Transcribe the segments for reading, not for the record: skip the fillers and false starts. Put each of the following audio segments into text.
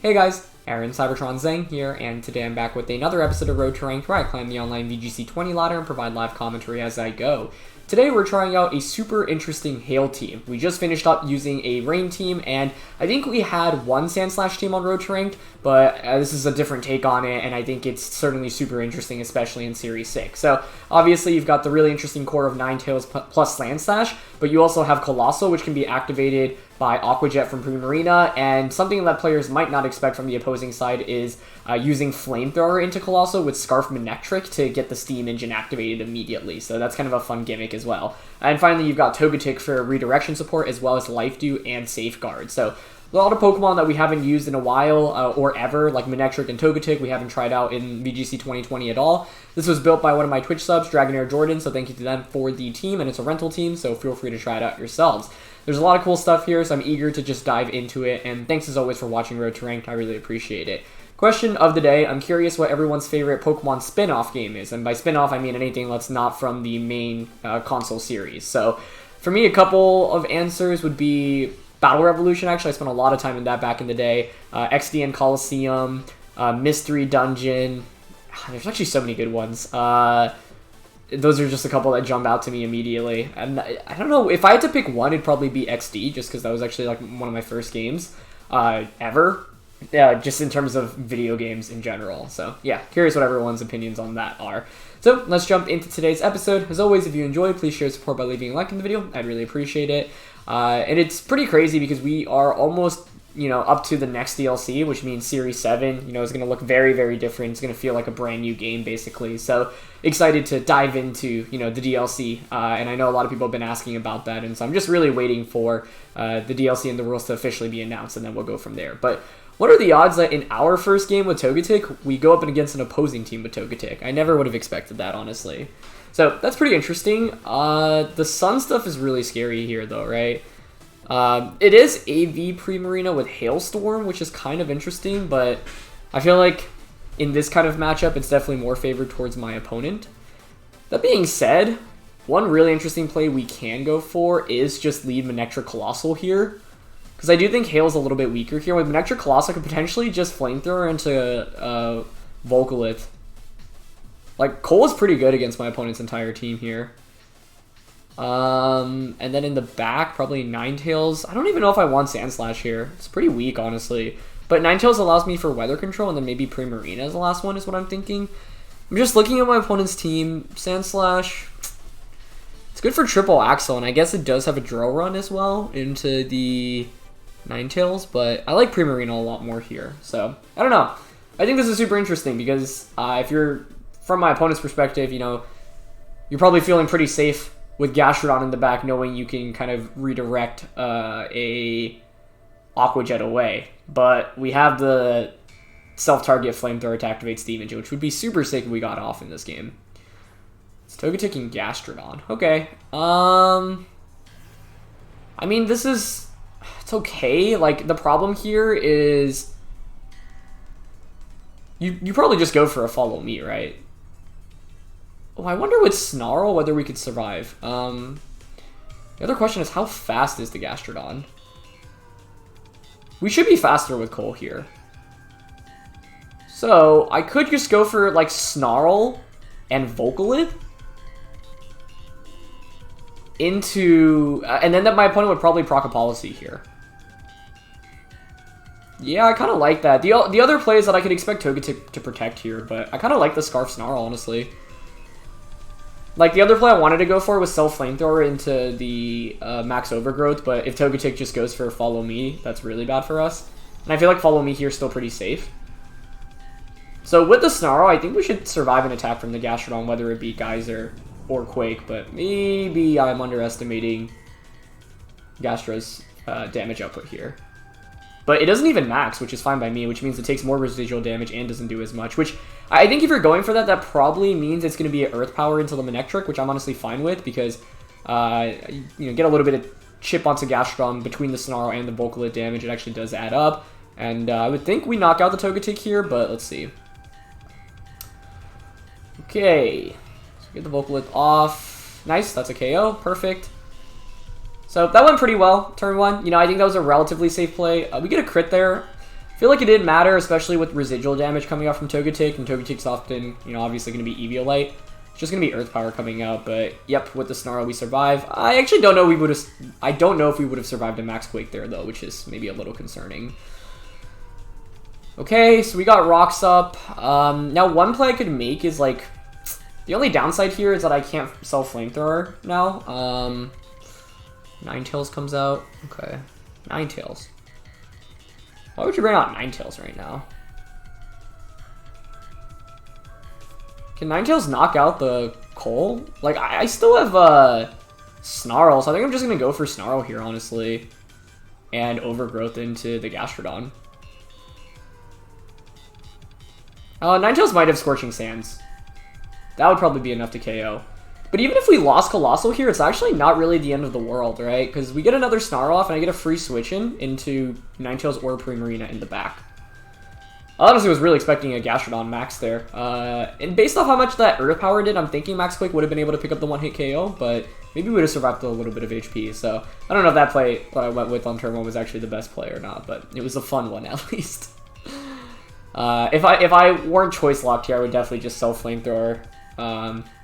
Hey guys, Aaron Cybertron Zeng here, and today I'm back with another episode of Road to Ranked where I climb the online VGC 20 ladder and provide live commentary as I go. Today we're trying out a super interesting Hail team. We just finished up using a Rain team, and I think we had one Sandslash team on Road to Ranked, but this is a different take on it, and I think it's certainly super interesting, especially in Series 6. So, obviously you've got the really interesting core of Ninetales plus Sandslash, but you also have Coalossal, which can be activated by Aqua Jet from Primarina, and something that players might not expect from the opposing side is using Flamethrower into Coalossal with Scarf Manectric to get the Steam Engine activated immediately, so that's kind of a fun gimmick as well. And finally, you've got Togetic for redirection support, as well as Life Dew and Safeguard. So a lot of Pokemon that we haven't used in a while or ever, like Manectric and Togetic, we haven't tried out in VGC 2020 at all. This was built by one of my Twitch subs, DragonairJordan, so thank you to them for the team, and it's a rental team, so feel free to try it out yourselves. There's a lot of cool stuff here, so I'm eager to just dive into it, and thanks as always for watching Road to Ranked, I really appreciate it. Question of the day, I'm curious what everyone's favorite Pokemon spin-off game is, and by spin-off I mean anything that's not from the main console series. So for me, a couple of answers would be Battle Revolution. Actually, I spent a lot of time in that back in the day. XD Coliseum, Mystery Dungeon. There's actually so many good ones. Those are just a couple that jump out to me immediately. And I don't know, if I had to pick one, it'd probably be XD, just because that was actually like one of my first games ever. Just in terms of video games in general. So yeah, curious what everyone's opinions on that are. So let's jump into today's episode. As always, if you enjoyed, please share support by leaving a like in the video. I'd really appreciate it. And it's pretty crazy because we are almost, up to the next DLC, which means Series 7, is going to look very, very different. It's going to feel like a brand new game, basically. So excited to dive into, the DLC. And I know a lot of people have been asking about that. And so I'm just really waiting for the DLC and the rules to officially be announced, and then we'll go from there. But what are the odds that in our first game with Togetic, we go up against an opposing team with Togetic? I never would have expected that, honestly. So that's pretty interesting. The sun stuff is really scary here, though, right? It is AV Primarina with Hailstorm, which is kind of interesting, but I feel like in this kind of matchup, it's definitely more favored towards my opponent. That being said, one really interesting play we can go for is just lead Manectric Coalossal here. Because I do think Hail's a little bit weaker here. With Manectric Coalossal, could potentially just Flamethrower into Volcalith. Like, Cole is pretty good against my opponent's entire team here. And then in the back, probably Ninetales. I don't even know if I want Sandslash here. It's pretty weak, honestly. But Ninetales allows me for weather control, and then maybe Primarina as the last one is what I'm thinking. I'm just looking at my opponent's team. Sandslash, it's good for triple Axle, and I guess it does have a drill run as well into the Ninetales, but I like Primarina a lot more here. So, I don't know. I think this is super interesting because if you're, from my opponent's perspective, you're probably feeling pretty safe with Gastrodon in the back, knowing you can kind of redirect a Aqua Jet away. But we have the self-target Flamethrower to activate Steam Engine, which would be super sick if we got off in this game. It's Togetic and Gastrodon. Okay. I mean, this is... It's okay. Like, the problem here is... You probably just go for a follow me, right? Oh, I wonder with Snarl whether we could survive. The other question is, how fast is the Gastrodon? We should be faster with Cole here. So, I could just go for, like, Snarl and Volcalith into... and then my opponent would probably proc a Policy here. Yeah, I kind of like that. The other play is that I could expect Togetic to protect here, but I kind of like the Scarf Snarl, honestly. Like, the other play I wanted to go for was Self Flamethrower into the Max Overgrowth, but if Togetic just goes for Follow Me, that's really bad for us. And I feel like Follow Me here is still pretty safe. So with the Snarl, I think we should survive an attack from the Gastrodon, whether it be Geyser or Quake, but maybe I'm underestimating Gastro's damage output here. But it doesn't even max, which is fine by me, which means it takes more residual damage and doesn't do as much, which I think if you're going for that, that probably means it's going to be an Earth Power into the Manectric, which I'm honestly fine with, because get a little bit of chip onto Gastrodon between the Snarl and the Volcalith damage. It actually does add up, and I would think we knock out the Togetic here, but let's see. Okay, so get the Volcalith off. Nice, that's a KO, perfect. So that went pretty well, turn one. I think that was a relatively safe play. We get a crit there. feel like it didn't matter, especially with residual damage coming out from Togetic, and Togetic's often, you know, obviously going to be Eviolite. It's just going to be Earth Power coming out, but yep, with the Snarl we survive. I actually don't know I don't know if we would have survived a Max Quake there, though, which is maybe a little concerning. Okay, so we got Rocks up. Now, one play I could make is, like, the only downside here is that I can't sell Flamethrower now. Ninetales comes out. Okay, Ninetales. Why would you bring out Ninetales right now? Can Ninetales knock out the Coal? Like, I still have Snarl, so I think I'm just going to go for Snarl here, honestly. And Overgrowth into the Gastrodon. Ninetales might have Scorching Sands. That would probably be enough to KO. But even if we lost Coalossal here, it's actually not really the end of the world, right? Because we get another Snarl off, and I get a free switch into Ninetales or Primarina in the back. I honestly was really expecting a Gastrodon max there. And based off how much that Earth Power did, I'm thinking Max Quake would have been able to pick up the one-hit KO, but maybe we would have survived a little bit of HP. So I don't know if that play that I went with on turn 1 was actually the best play or not, but it was a fun one at least. If I weren't choice locked here, I would definitely just sell Flamethrower.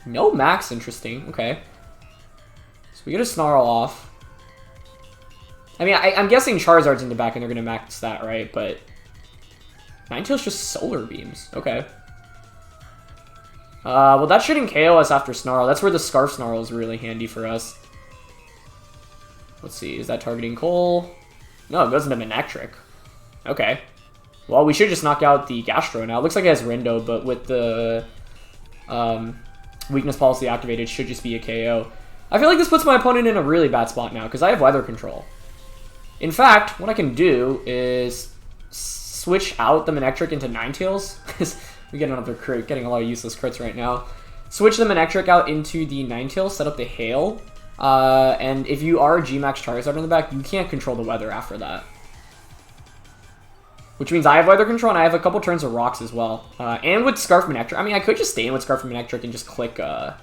No max, interesting. Okay. So we get a Snarl off. I mean, I'm guessing Charizard's in the back and they're going to max that, right? But Ninetales just Solar Beams. Okay. Well, that shouldn't KO us after Snarl. That's where the Scarf Snarl is really handy for us. Let's see. Is that targeting Coal? No, it goes into Manectric. Okay. Well, we should just knock out the Gastro now. It looks like it has Rindo, but with the Weakness Policy activated, should just be a KO. I feel like this puts my opponent in a really bad spot now, because I have Weather Control. In fact, what I can do is switch out the Manectric into Ninetales, because we get another crit, getting a lot of useless crits right now. Switch the Manectric out into the Ninetales, set up the Hail, and if you are a G-Max Charizard in the back, you can't control the weather after that. Which means I have Weather Control, and I have a couple turns of Rocks as well. And with Scarf Manectric, I mean, I could just stay in with Scarf Manectric and just click, I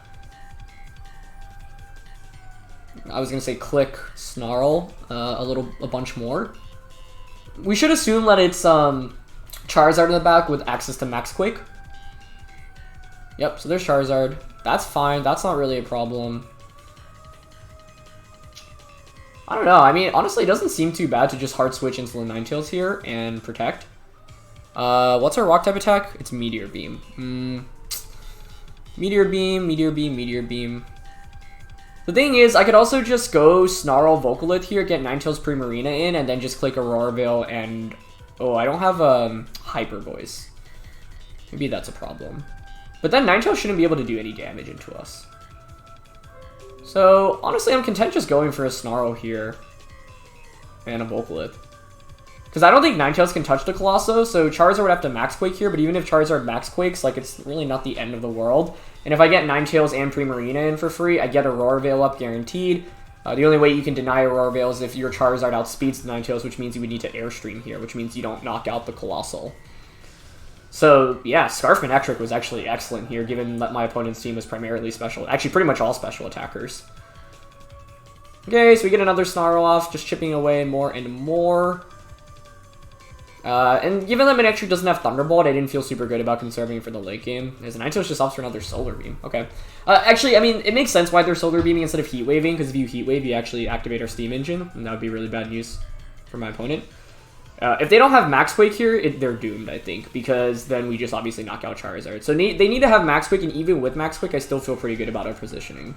was going to say click Snarl a bunch more. We should assume that it's Charizard in the back with access to Max Quake. Yep, so there's Charizard. That's fine, that's not really a problem. I don't know, I mean, honestly, it doesn't seem too bad to just hard switch into the Ninetales here and protect. What's our rock type attack? It's Meteor Beam. Meteor Beam, Meteor Beam, Meteor Beam. The thing is, I could also just go Snarl Vocalith here, get Ninetales Primarina in, and then just click Aurora Veil and... Oh, I don't have Hyper Voice. Maybe that's a problem. But then Ninetales shouldn't be able to do any damage into us. So, honestly, I'm content just going for a Snarl here. And a Vocalith. Because I don't think Ninetales can touch the Coalossal, so Charizard would have to Max Quake here, but even if Charizard Max Quakes, like, it's really not the end of the world. And if I get Ninetales and Primarina in for free, I get Aurora Veil up guaranteed. The only way you can deny Aurora Veil is if your Charizard outspeeds the Ninetales, which means you would need to Airstream here, which means you don't knock out the Coalossal. So, yeah, Scarf Manectric was actually excellent here, given that my opponent's team was primarily special. Actually, pretty much all special attackers. Okay, so we get another Snarl off, just chipping away more and more. And given that Manectric doesn't have Thunderbolt, I didn't feel super good about conserving it for the late game, as Ninetales just opts for another Solar Beam. Okay. Actually, I mean, it makes sense why they're Solar Beaming instead of Heat Waving, because if you Heat Wave, you actually activate our Steam Engine, and that would be really bad news for my opponent. If they don't have Max Quake here, they're doomed, I think, because then we just obviously knock out Charizard. So they need to have Max Quake, and even with Max Quake, I still feel pretty good about our positioning.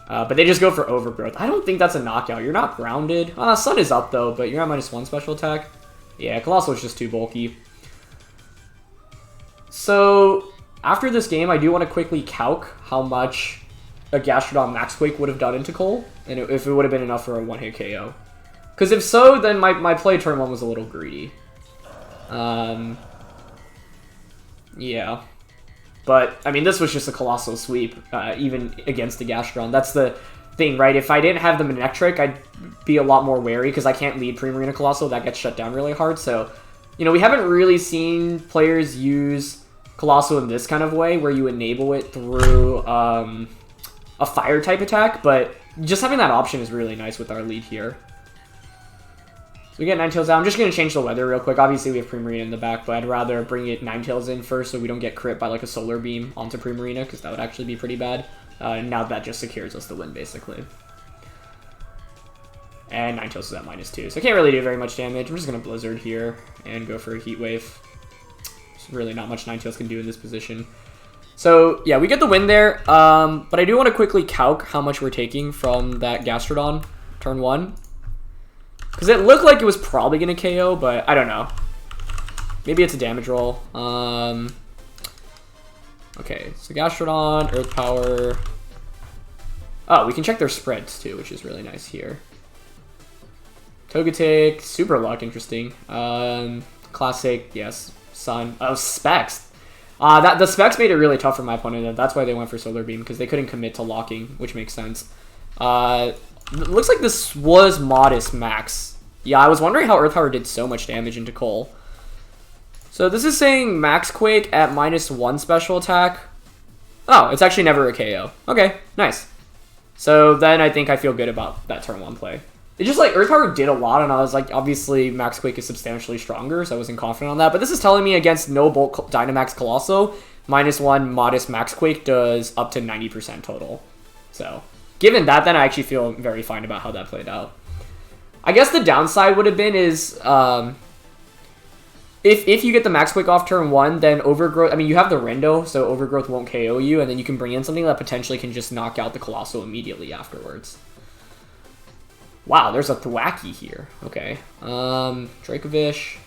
But they just go for Overgrowth. I don't think that's a knockout. You're not grounded. Sun is up, though, but you're at -1 special attack. Yeah, Coalossal is just too bulky. So, after this game, I do want to quickly calc how much a Gastrodon Max Quake would have done into Cole, and if it would have been enough for a one-hit KO. Because if so, then my play turn 1 was a little greedy. Yeah. But, I mean, this was just a Coalossal sweep, even against the Gastrodon. That's the thing, right? If I didn't have the Manectric, I'd be a lot more wary, because I can't lead Primarina Coalossal. That gets shut down really hard. So, you know, we haven't really seen players use Coalossal in this kind of way, where you enable it through a Fire-type attack, but just having that option is really nice with our lead here. we get Ninetales out. I'm just going to change the weather real quick. Obviously, we have Primarina in the back, but I'd rather bring it Ninetales in first so we don't get crit by like a Solar Beam onto Primarina, because that would actually be pretty bad. Now that just secures us the win, basically. And Ninetales is at -2, so I can't really do very much damage. I'm just going to Blizzard here and go for a Heat Wave. There's really not much Ninetales can do in this position. So, yeah, we get the win there, but I do want to quickly calc how much we're taking from that Gastrodon turn 1. Because it looked like it was probably going to KO, but I don't know. Maybe it's a damage roll. Okay, so Gastrodon, Earth Power. Oh, we can check their spreads too, which is really nice here. Togetic, Super Luck, interesting. Classic, yes. Sun. Oh, Specs. The Specs made it really tough for my opponent. That's why they went for Solar Beam, because they couldn't commit to locking, which makes sense. Looks like this was modest max. Yeah, I was wondering how Earth Power did so much damage into Cole. So this is saying Max Quake at -1 special attack. Oh, it's actually never a KO. Okay, nice. So then I think I feel good about that turn 1 play. It's just like Earth Power did a lot, and I was like, obviously Max Quake is substantially stronger, so I wasn't confident on that. But this is telling me against no Bolt Dynamax Coalossal, -1 modest Max Quake does up to 90% total. So given that, then I actually feel very fine about how that played out. I guess the downside would have been is if you get the Max Quake off turn 1, then Overgrowth, I mean, you have the Rendo, so Overgrowth won't KO you, and then you can bring in something that potentially can just knock out the Coalossal immediately afterwards. Wow, there's a Thwackey here. Okay. Dracovish.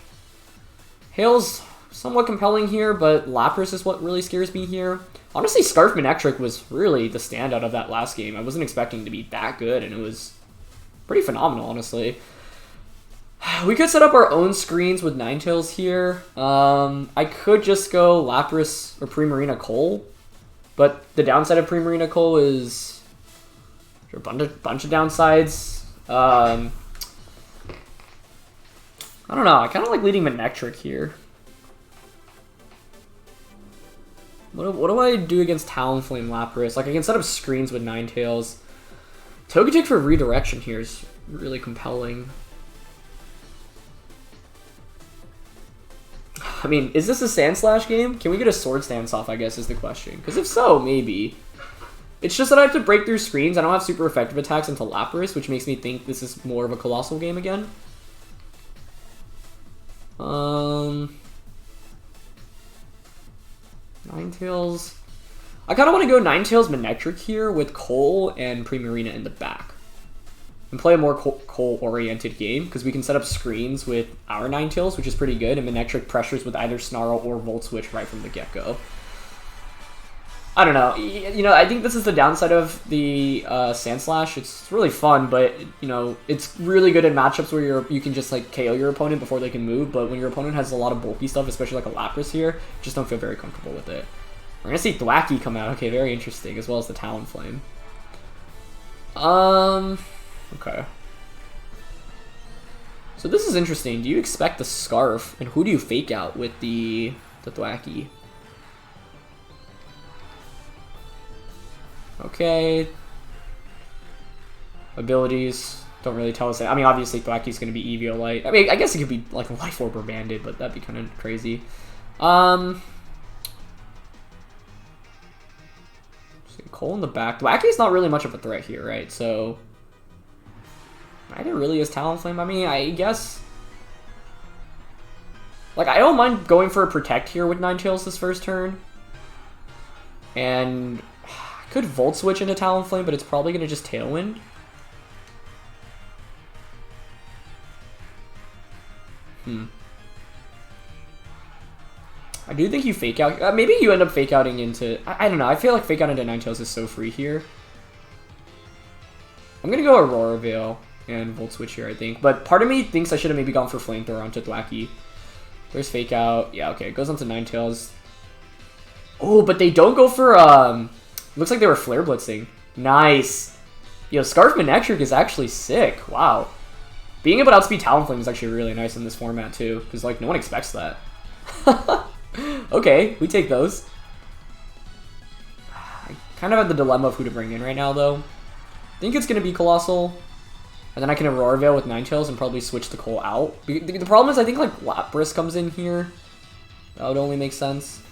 Hail's somewhat compelling here, but Lapras is what really scares me here. Honestly, Scarf Manectric was really the standout of that last game. I wasn't expecting to be that good, and it was pretty phenomenal, honestly. We could set up our own screens with Ninetales here. I could just go Lapras or Primarina Cole, but the downside of Primarina Cole is a bunch of downsides. I don't know. I kind of like leading Manectric here. What do I do against Talonflame Lapras? Like, I can set up screens with Ninetales. Togetic for redirection here is really compelling. I mean, is this a Sandslash game? Can we get a Sword Stance off, I guess, is the question. Because if so, maybe. It's just that I have to break through screens. I don't have super effective attacks into Lapras, which makes me think this is more of a Coalossal game again. Ninetales. I kind of want to go Ninetales Manectric here with Cole and Primarina in the back. And play a more Cole-oriented game, because we can set up screens with our Ninetales, which is pretty good, and Manectric pressures with either Snarl or Volt Switch right from the get-go. I don't know. You know, I think this is the downside of the Sandslash. It's really fun, but, you know, it's really good in matchups where you can just, like, KO your opponent before they can move, but when your opponent has a lot of bulky stuff, especially like a Lapras here, just don't feel very comfortable with it. We're going to see Thwackey come out. Okay, very interesting, as well as the Talonflame. Okay. So this is interesting. Do you expect the Scarf, and who do you fake out with the Thwackey? Okay. Abilities don't really tell us that. I mean, obviously Thwackey's going to be Eviolite. I mean, I guess it could be like a Life Orb or Banded, but that'd be kind of crazy. Cole in the back. Thwackey's not really much of a threat here, right? So neither really is Talonflame. I mean, I guess, like, I don't mind going for a Protect here with Ninetales this first turn. And I could Volt Switch into Talonflame, but it's probably going to just Tailwind. I do think you fake out. Maybe you end up fake outing into. I don't know. I feel like fake out into Ninetales is so free here. I'm gonna go Aurora Veil and Volt Switch here, I think. But part of me thinks I should have maybe gone for Flamethrower onto Thwackey. There's fake out. Yeah, okay. It goes onto Ninetales. Oh, but they don't go for. Looks like they were Flare Blitzing. Nice. Yo, Scarf Manectric is actually sick. Wow. Being able to outspeed Talonflame is actually really nice in this format too, because like no one expects that. Okay, we take those. I kind of have the dilemma of who to bring in right now, though. I think it's going to be Coalossal. And then I can Aurora Veil with Ninetales and probably switch the Cole out. The problem is I think like Lapras comes in here. That would only make sense.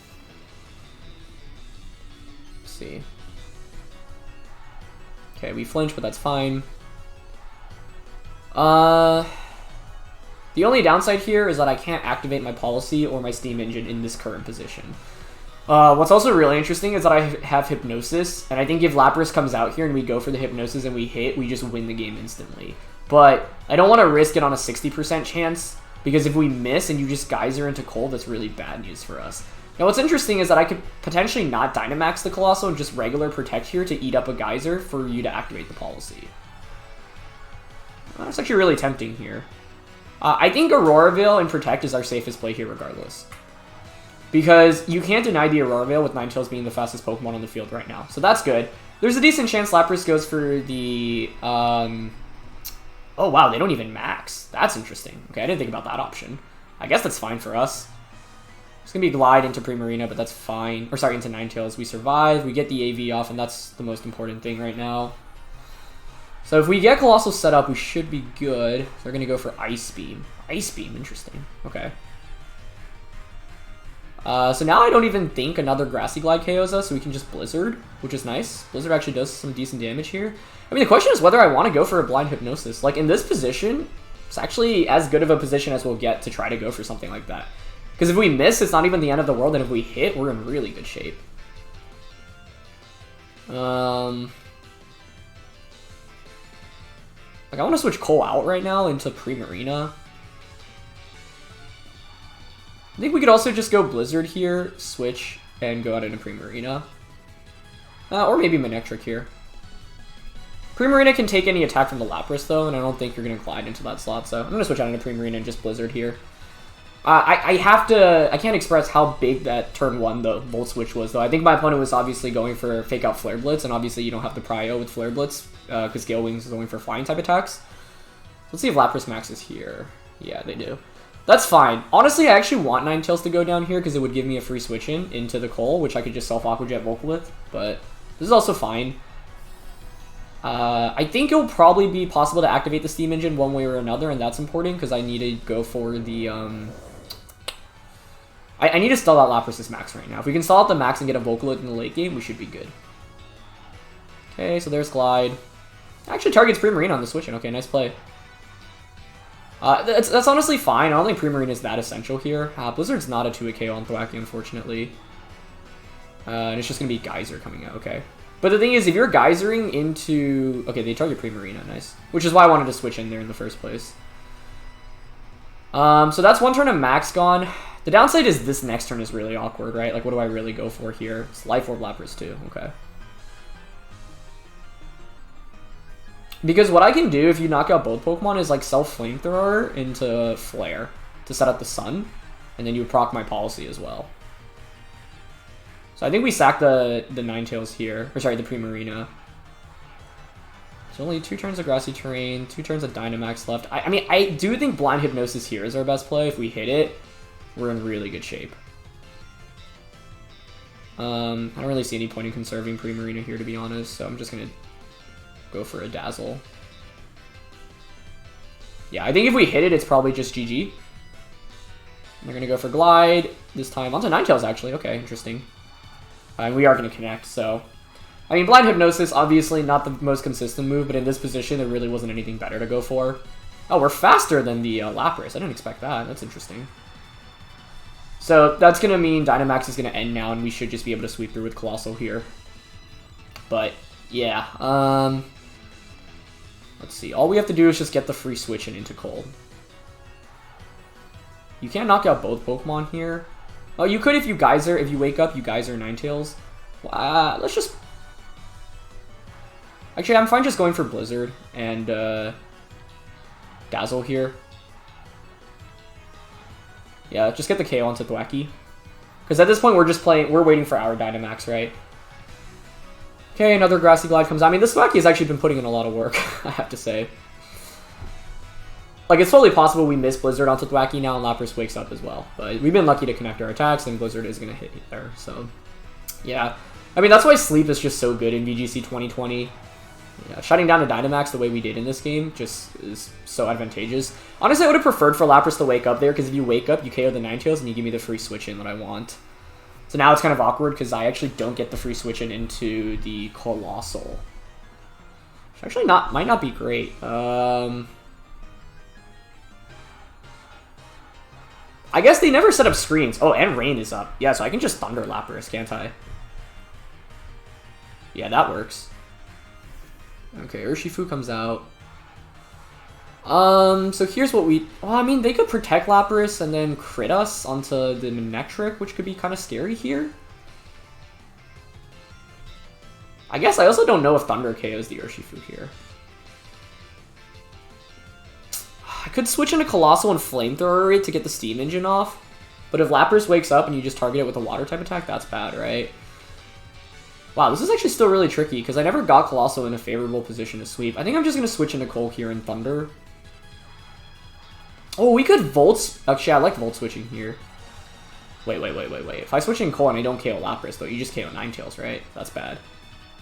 Let's see. Okay, we flinch, but that's fine. The only downside here is that I can't activate my policy or my steam engine in this current position. What's also really interesting is that I have Hypnosis, and I think if Lapras comes out here and we go for the Hypnosis and we hit, we just win the game instantly. But I don't want to risk it on a 60% chance, because if we miss and you just Geyser into Cold, that's really bad news for us. Now what's interesting is that I could potentially not Dynamax the Coalossal and just regular Protect here to eat up a Geyser for you to activate the policy. That's actually really tempting here. I think Aurora Veil and Protect is our safest play here regardless. Because you can't deny the Aurora Veil with Ninetales being the fastest Pokemon on the field right now. So that's good. There's a decent chance Lapras goes for the... Oh wow, they don't even max. That's interesting. Okay, I didn't think about that option. I guess that's fine for us. It's going to be Glide into Primarina, but that's fine. Or sorry, into Ninetales. We survive, we get the AV off, and that's the most important thing right now. So if we get Coalossal set up, we should be good. So they're going to go for Ice Beam. Ice Beam, interesting. Okay. So now I don't even think another Grassy Glide KOs us, so we can just Blizzard, which is nice. Blizzard actually does some decent damage here. I mean, the question is whether I want to go for a Blind Hypnosis. Like, in this position, it's actually as good of a position as we'll get to try to go for something like that. Because if we miss, it's not even the end of the world, and if we hit, we're in really good shape. Like, I want to switch Cole out right now into Primarina. I think we could also just go Blizzard here, switch, and go out into Primarina. Or maybe Manectric here. Primarina can take any attack from the Lapras, though, and I don't think you're going to Glide into that slot, so I'm going to switch out into Primarina and just Blizzard here. I can't express how big that turn 1, the Volt Switch was, though. I think my opponent was obviously going for Fake Out Flare Blitz, and obviously you don't have the Prio with Flare Blitz, because Gale Wings is going for Flying type attacks. Let's see if Lapras maxes here. Yeah, they do. That's fine. Honestly, I actually want Ninetales to go down here because it would give me a free switch in into the Cole, which I could just self-Aqua Jet Vocal with, but this is also fine. I think it'll probably be possible to activate the Steam Engine one way or another, and that's important because I need to go for the... I need to stall out Lapras' max right now. If we can stall out the max and get a Vocaloid in the late game, we should be good. Okay, so there's Glide. Actually targets Primarina on the switch-in. Okay, nice play. That's honestly fine. I don't think Primarina is that essential here. Blizzard's not a 2-hit KO on Thwackey, unfortunately. And it's just going to be Geyser coming out, okay. But the thing is, if you're Geysering into... Okay, they target Primarina, nice. Which is why I wanted to switch in there in the first place. So that's one turn of max gone. The downside is this next turn is really awkward, right? Like, what do I really go for here? It's Life Orb Lapras too, okay. Because what I can do if you knock out both Pokemon is like self Flamethrower into Flare to set up the Sun, and then you proc my policy as well. So I think we sack the Ninetales here, or sorry, the Primarina. There's only 2 turns of Grassy Terrain, 2 turns of Dynamax left. I mean, I do think Blind Hypnosis here is our best play. If we hit it, we're in really good shape. I don't really see any point in conserving Primarina here, to be honest, so I'm just going to go for a Dazzle. Yeah, I think if we hit it, it's probably just GG. We're going to go for Glide, this time onto Ninetales, actually. Okay, interesting. And we are going to connect, so... I mean, Blind Hypnosis, obviously not the most consistent move, but in this position, there really wasn't anything better to go for. Oh, we're faster than the Lapras. I didn't expect that. That's interesting. So that's going to mean Dynamax is going to end now, and we should just be able to sweep through with Coalossal here. But, yeah. Let's see. All we have to do is just get the free switch in into Cold. You can't knock out both Pokemon here. Oh, you could if you Geyser. If you wake up, you Geyser Ninetales. Let's just... Actually, I'm fine just going for Blizzard and Dazzle here. Yeah, just get the KO onto Thwackey. Because at this point, we're waiting for our Dynamax, right? Okay, another Grassy Glide comes out. I mean, this Thwackey has actually been putting in a lot of work, I have to say. Like, it's totally possible we miss Blizzard onto Thwackey now and Lapras wakes up as well. But we've been lucky to connect our attacks, and Blizzard is going to hit there, so... Yeah. I mean, that's why Sleep is just so good in VGC 2020. Yeah, shutting down a Dynamax the way we did in this game just is so advantageous. Honestly, I would have preferred for Lapras to wake up there, because if you wake up, you KO the Ninetales, and you give me the free switch-in that I want. So now it's kind of awkward, because I actually don't get the free switch-in into the Coalossal. Which actually might not be great. I guess they never set up screens. Oh, and Rain is up. Yeah, so I can just Thunder Lapras, can't I? Yeah, that works. Okay, Urshifu comes out. So here's what we... Well, I mean, they could protect Lapras and then crit us onto the Manectric, which could be kind of scary here. I guess I also don't know if Thunder KOs the Urshifu here. I could switch into Coalossal and Flamethrower it to get the Steam Engine off. But if Lapras wakes up and you just target it with a Water type attack, that's bad, right? Wow, this is actually still really tricky, because I never got Coalossal in a favorable position to sweep. I think I'm just going to switch into Cole here and Thunder. Oh, we could Volt... Actually, I like Volt switching here. Wait. If I switch in Cole and I don't KO Lapras, though, you just KO Ninetales, right? That's bad.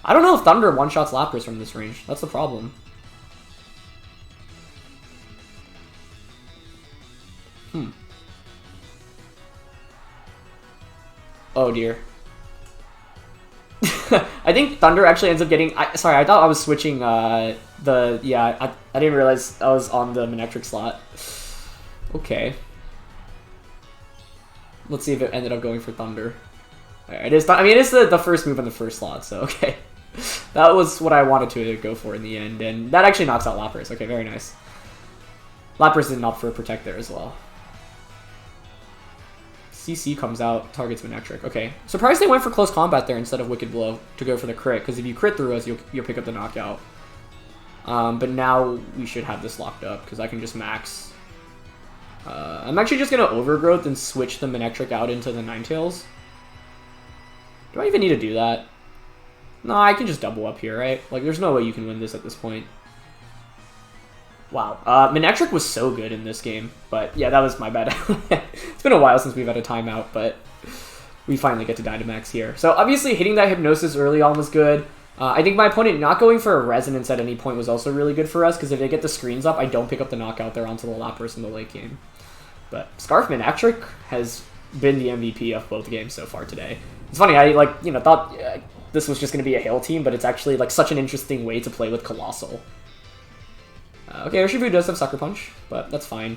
I don't know if Thunder one-shots Lapras from this range. That's the problem. Oh, dear. I think Thunder actually ends up getting... Sorry, I thought I was switching I didn't realize I was on the Manectric slot. Okay. Let's see if it ended up going for Thunder. Alright, it's the first move on the first slot, so okay. That was what I wanted to go for in the end, and that actually knocks out Lapras. Okay, very nice. Lapras didn't opt for a Protect there as well. CC comes out, targets Manectric. Okay. Surprised they went for Close Combat there instead of Wicked Blow to go for the crit, because if you crit through us, you'll pick up the knockout. But now we should have this locked up, because I can just max. I'm actually just going to Overgrowth and switch the Manectric out into the Ninetales. Do I even need to do that? No, I can just double up here, right? Like, there's no way you can win this at this point. Wow. Manectric was so good in this game, but yeah, that was my bad. It's been a while since we've had a timeout, but we finally get to Dynamax here. So obviously hitting that Hypnosis early on was good. I think my opponent not going for a Resonance at any point was also really good for us, because if they get the screens up, I don't pick up the knockout there onto the Lapras in the late game. But Scarf Manectric has been the MVP of both games so far today. It's funny, I thought this was just going to be a Hail team, but it's actually like such an interesting way to play with Coalossal. Okay, Urshifu does have Sucker Punch, but that's fine.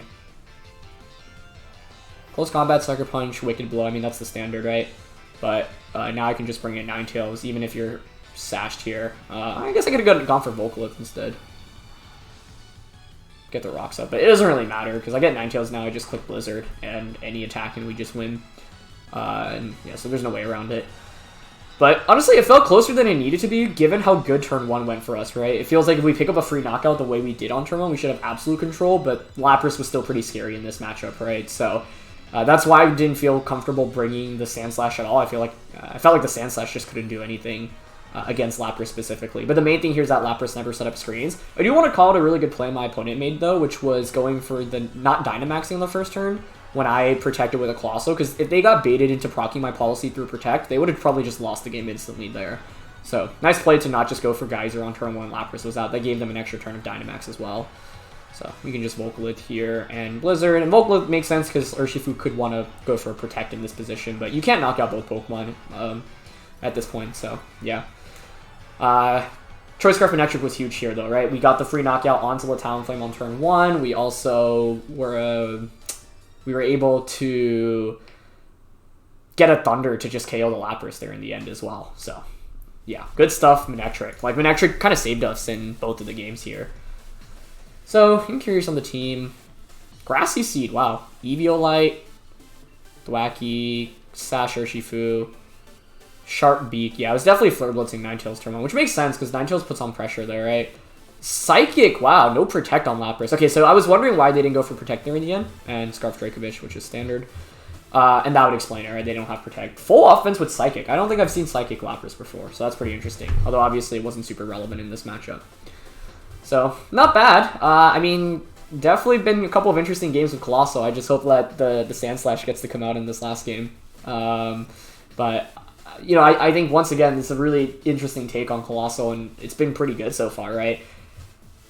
Close Combat, Sucker Punch, Wicked Blow, I mean, that's the standard, right? But now I can just bring in Ninetales, even if you're sashed here. I guess I could have gone for Volcalith instead. Get the rocks up, but it doesn't really matter, because I get Ninetales now, I just click Blizzard, and any attack, and we just win. And yeah, so there's no way around it. But honestly, it felt closer than it needed to be, given how good turn 1 went for us, right? It feels like if we pick up a free knockout the way we did on turn 1, we should have absolute control, but Lapras was still pretty scary in this matchup, right? So that's why I didn't feel comfortable bringing the Sandslash at all. I felt like the Sandslash just couldn't do anything against Lapras specifically. But the main thing here is that Lapras never set up screens. I do want to call it a really good play my opponent made, though, which was going for the not Dynamaxing on the first turn, when I protected with a Coalossal, because if they got baited into proccing my policy through Protect, they would have probably just lost the game instantly there. So, nice play to not just go for Geyser on turn 1 Lapras was out. That gave them an extra turn of Dynamax as well. So, we can just Volcalith here and Blizzard. And Volcalith makes sense because Urshifu could want to go for a Protect in this position, but you can't knock out both Pokemon at this point, so yeah. Choice Scarf Manectric was huge here, though, right? We got the free knockout onto the Talonflame on turn 1. We also were able to get a Thunder to just KO the Lapras there in the end as well. So, yeah, good stuff, Manectric. Like, Manectric kind of saved us in both of the games here. So, I'm curious on the team. Grassy Seed, wow. Eviolite, Thwackey, Sash Urshifu, Sharp Beak. Yeah, I was definitely Flare Blitzing Ninetales turn 1, which makes sense because Ninetales puts on pressure there, right? Psychic, wow, no Protect on Lapras. Okay, so I was wondering why they didn't go for Protect there in the end, and Scarf Dracovish, which is standard. And that would explain it, right? They don't have Protect. Full offense with Psychic. I don't think I've seen Psychic Lapras before, so that's pretty interesting. Although, obviously, it wasn't super relevant in this matchup. So, not bad. I mean, definitely been a couple of interesting games with Coalossal. I just hope that the Sandslash gets to come out in this last game. But you know, I think once again, this is a really interesting take on Coalossal, and it's been pretty good so far, right?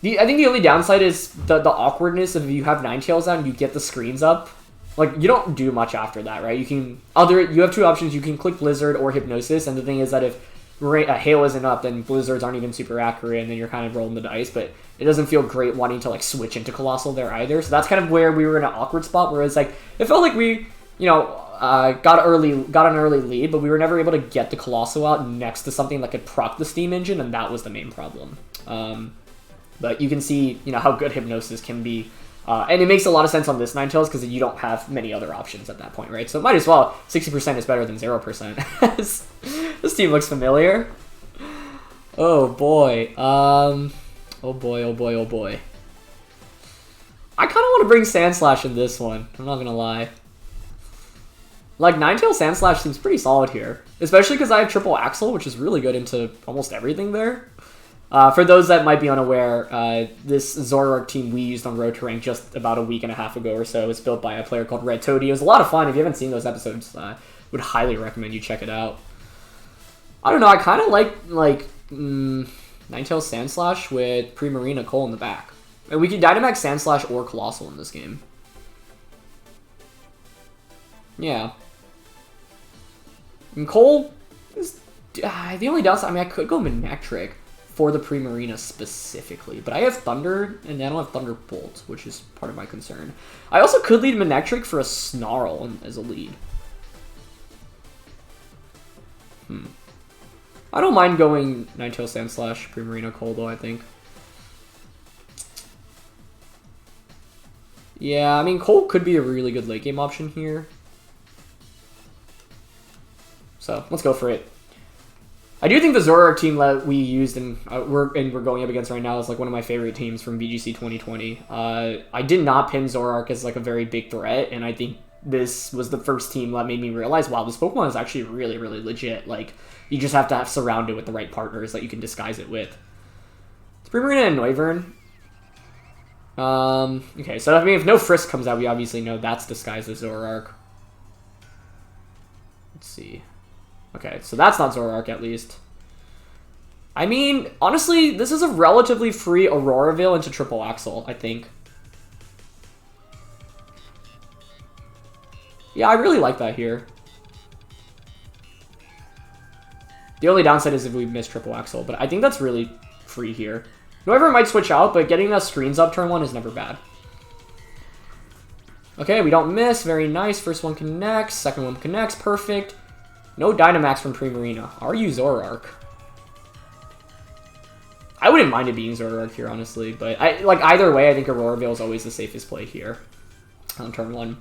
I think the only downside is the awkwardness of if you have Ninetales out and you get the screens up. Like, you don't do much after that, right? You have two options. You can click Blizzard or Hypnosis, and the thing is that if Hail isn't up, then Blizzards aren't even super accurate, and then you're kind of rolling the dice, but it doesn't feel great wanting to, like, switch into Coalossal there either. So that's kind of where we were in an awkward spot, whereas, like, it felt like we, you know, got an early lead, but we were never able to get the Coalossal out next to something that could proc the Steam Engine, and that was the main problem. But you can see, you know, how good Hypnosis can be. And it makes a lot of sense on this Ninetales because you don't have many other options at that point, right? So it might as well. 60% is better than 0%. This team looks familiar. Oh boy. Oh boy, oh boy, oh boy. I kind of want to bring Sandslash in this one. I'm not going to lie. Like, Ninetales Sandslash seems pretty solid here. Especially because I have Triple Axle, which is really good into almost everything there. For those that might be unaware, this Zoroark team we used on Road to Rank just about a week and a half ago or so was built by a player called Red Toady. It was a lot of fun. If you haven't seen those episodes, would highly recommend you check it out. I don't know, I kind of like Ninetales Sandslash with Primarina Cole in the back. And we can Dynamax Sandslash or Coalossal in this game. Yeah. And Cole is the only downside. I mean, I could go Manectric for the Primarina specifically, but I have Thunder, and I don't have Thunderbolt, which is part of my concern. I also could lead Manectric for a Snarl as a lead. I don't mind going Ninetales Sandslash, Primarina Cole, though, I think. Yeah, I mean, Cole could be a really good late game option here. So, let's go for it. I do think the Zoroark team that we used and we're going up against right now is like one of my favorite teams from VGC 2020. I did not pin Zoroark as like a very big threat, and I think this was the first team that made me realize, wow, this Pokemon is actually really, really legit. Like, you just have to surround it with the right partners that you can disguise it with. It's Primarina and Noivern. Okay, so I mean, if no Frisk comes out, we obviously know that's disguised as Zoroark. Let's see. Okay, so that's not Zoroark at least. I mean, honestly, this is a relatively free Aurora Veil into Triple Axle, I think. Yeah, I really like that here. The only downside is if we miss Triple Axle, but I think that's really free here. Noivern might switch out, but getting that screens up turn 1 is never bad. Okay, we don't miss. Very nice. First one connects. Second one connects. Perfect. No Dynamax from Primarina. Are you Zoroark? I wouldn't mind it being Zoroark here, honestly, but either way, I think Aurora Veil is always the safest play here on turn 1.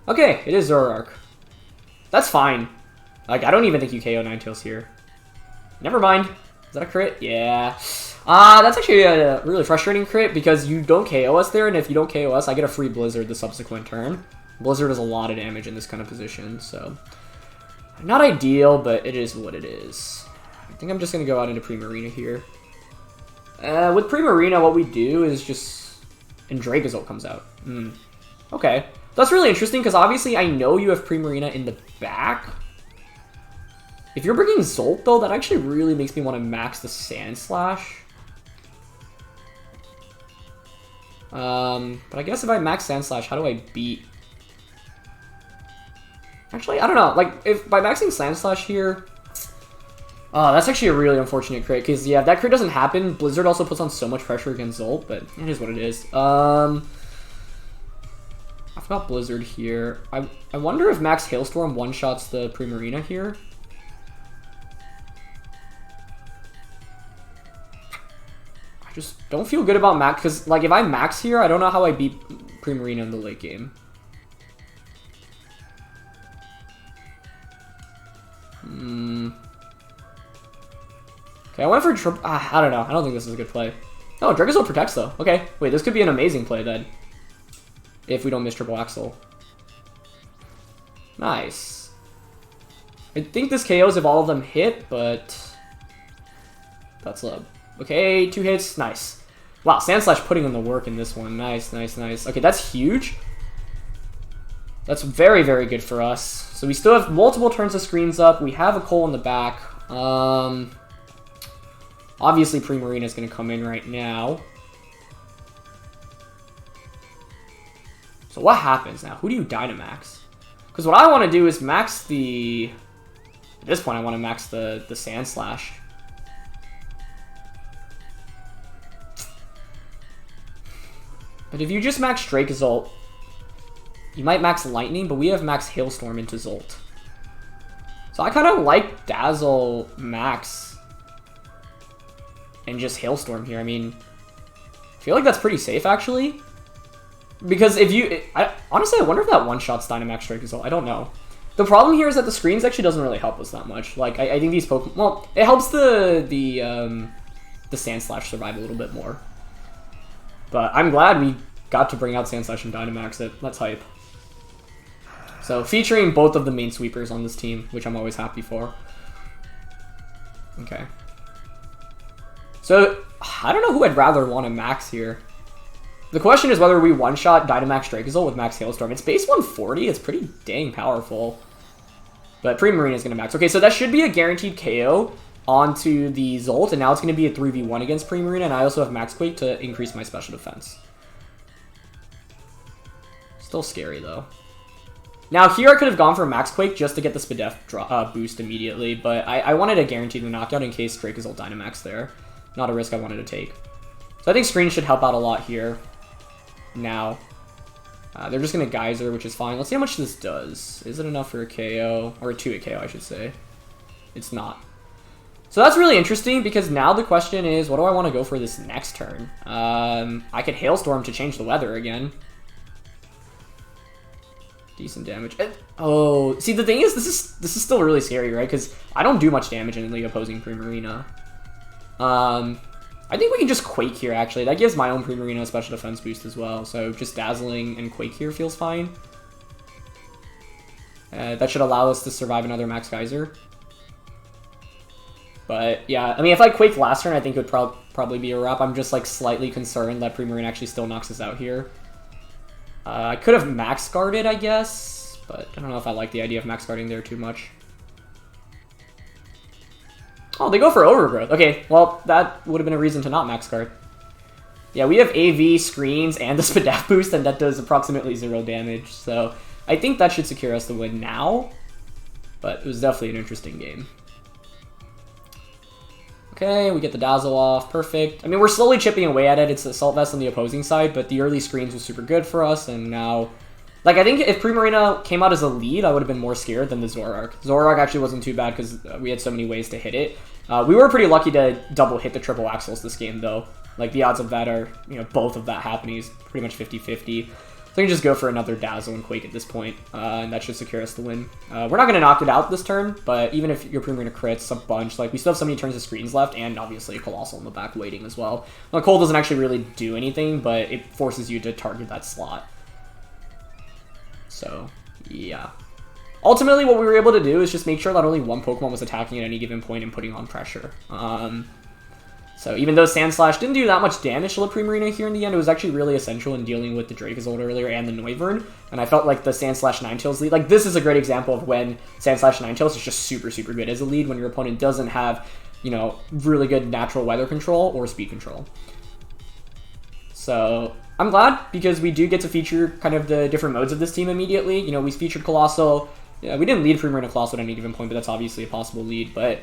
Okay, it is Zoroark. That's fine. Like, I don't even think you KO Ninetales here. Never mind. Is that a crit? Yeah. That's actually a really frustrating crit because you don't KO us there, and if you don't KO us, I get a free Blizzard the subsequent turn. Blizzard does a lot of damage in this kind of position, so not ideal, but it is what it is. I think I'm just going to go out into Primarina here. With Primarina, what we do is just... And Dracozolt comes out. Okay. That's really interesting, because obviously I know you have Primarina in the back. If you're bringing Zolt, though, that actually really makes me want to max the Sandslash. But I guess if I max Sandslash, how do I beat... Actually, I don't know. Like, if by maxing Sandslash here... Oh, that's actually a really unfortunate crit, because, yeah, if that crit doesn't happen, Blizzard also puts on so much pressure against Zolt, but it is what it is. I've got Blizzard here. I wonder if Max Hailstorm one-shots the Primarina here. I just don't feel good about Max, because, like, if I max here, I don't know how I beat Primarina in the late game. Okay, I went for I don't know. I don't think this is a good play. Oh, Dragozolt protects, though. Okay, wait, this could be an amazing play, then. If we don't miss Triple Axle. Nice. I think this KOs if all of them hit, but... That's low. Okay, 2 hits. Nice. Wow, Sandslash putting in the work in this one. Nice, nice, nice. Okay, that's huge. That's very, very good for us. So we still have multiple turns of screens up. We have a Cole in the back. Obviously, Primarina is going to come in right now. So what happens now? Who do you Dynamax? Because what I want to do is max the... At this point, I want to max the Sandslash. But if you just max Dracozolt, you might max Lightning, but we have max Hailstorm into Zolt. So I kind of like Dazzle max and just Hailstorm here. I mean, I feel like that's pretty safe, actually. Because if you... honestly, I wonder if that one-shots Dynamax Dracozolt. I don't know. The problem here is that the screens actually doesn't really help us that much. Like, I think these Pokemon... Well, it helps the Sandslash survive a little bit more. But I'm glad we got to bring out Sandslash and Dynamax it. Let's hype. So, featuring both of the main sweepers on this team, which I'm always happy for. Okay. So, I don't know who I'd rather want to max here. The question is whether we one-shot Dynamax Dracozolt with max Hailstorm. It's base 140. It's pretty dang powerful. But Primarina is going to max. Okay, so that should be a guaranteed KO onto the Zolt, and now it's going to be a 3v1 against Primarina, and I also have Max Quake to increase my special defense. Still scary, though. Now, here I could have gone for Max Quake just to get the Spadef boost immediately, but I wanted to guarantee the knockout in case Dracozolt Dynamax there. Not a risk I wanted to take. So I think Screen should help out a lot here. Now. They're just going to Geyser, which is fine. Let's see how much this does. Is it enough for a KO? Or a 2-hit KO, I should say. It's not. So that's really interesting, because now the question is, what do I want to go for this next turn? I could Hailstorm to change the weather again. Decent damage. Oh, see, the thing is, this is still really scary, right? Because I don't do much damage in the opposing Primarina. I think we can just Quake here, actually. That gives my own Primarina a special defense boost as well. So just Dazzling and Quake here feels fine. That should allow us to survive another Max Geyser. But yeah, I mean, if I Quake last turn, I think it would probably be a wrap. I'm just like slightly concerned that Primarina actually still knocks us out here. I could have Max Guarded, I guess, but I don't know if I like the idea of Max Guarding there too much. Oh, they go for Overgrowth. Okay, well, that would have been a reason to not Max Guard. Yeah, we have AV, Screens, and the Spadaf boost, and that does approximately 0 damage, so I think that should secure us the win now, but it was definitely an interesting game. Okay, we get the Dazzle off. Perfect. I mean, we're slowly chipping away at it. It's Assault Vest on the opposing side, but the early screens was super good for us, and now... Like, I think if Primarina came out as a lead, I would have been more scared than the Zoroark. Zoroark actually wasn't too bad because we had so many ways to hit it. We were pretty lucky to double hit the triple axles this game, though. Like, the odds of that are, you know, both of that happening is pretty much 50-50. So we can just go for another Dazzle and Quake at this point, and that should secure us the win. We're not going to knock it out this turn, but even if your Primarina crits a bunch, like, we still have so many turns of screens left, and obviously a Coalossal in the back waiting as well. Well, Cole doesn't actually really do anything, but it forces you to target that slot. So, yeah. Ultimately, what we were able to do is just make sure that only one Pokemon was attacking at any given point and putting on pressure. So even though Sandslash didn't do that much damage to the Primarina here in the end, it was actually really essential in dealing with the Dracozolt earlier and the Noivern. And I felt like the Sandslash Ninetales lead, like this is a great example of when Sandslash Ninetales is just super, super good as a lead when your opponent doesn't have, you know, really good natural weather control or speed control. So I'm glad because we do get to feature kind of the different modes of this team immediately. You know, we featured Coalossal. Yeah, we didn't lead Primarina Coalossal at any given point, but that's obviously a possible lead. But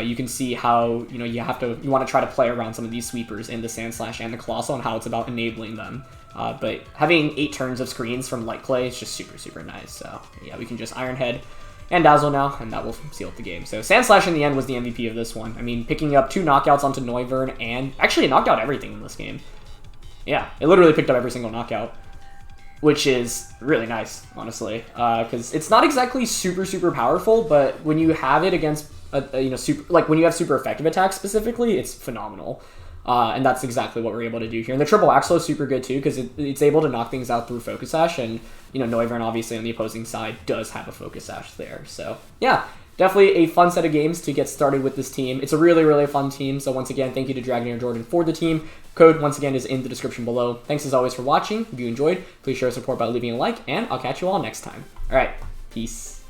you can see how, you know, you want to try to play around some of these sweepers in the Sandslash and the Coalossal and how it's about enabling them. But having 8 turns of screens from Light Clay is just super, super nice. So yeah, we can just Iron Head and Dazzle now, and that will seal up the game. So Sandslash in the end was the MVP of this one. I mean, picking up 2 knockouts onto Noivern, and actually it knocked out everything in this game. Yeah, it literally picked up every single knockout, which is really nice, honestly, because it's not exactly super, super powerful, but when you have it against, you know, super, like when you have super effective attacks specifically, it's phenomenal. And that's exactly what we're able to do here. And the triple Axel is super good too, because it's able to knock things out through Focus Sash, and, you know, Noivern obviously on the opposing side does have a Focus Sash there. So, yeah, definitely a fun set of games to get started with this team. It's a really, really fun team. So once again, thank you to DragonairJordan for the team. Code, once again, is in the description below. Thanks as always for watching. If you enjoyed, please share support by leaving a like, and I'll catch you all next time. All right, peace.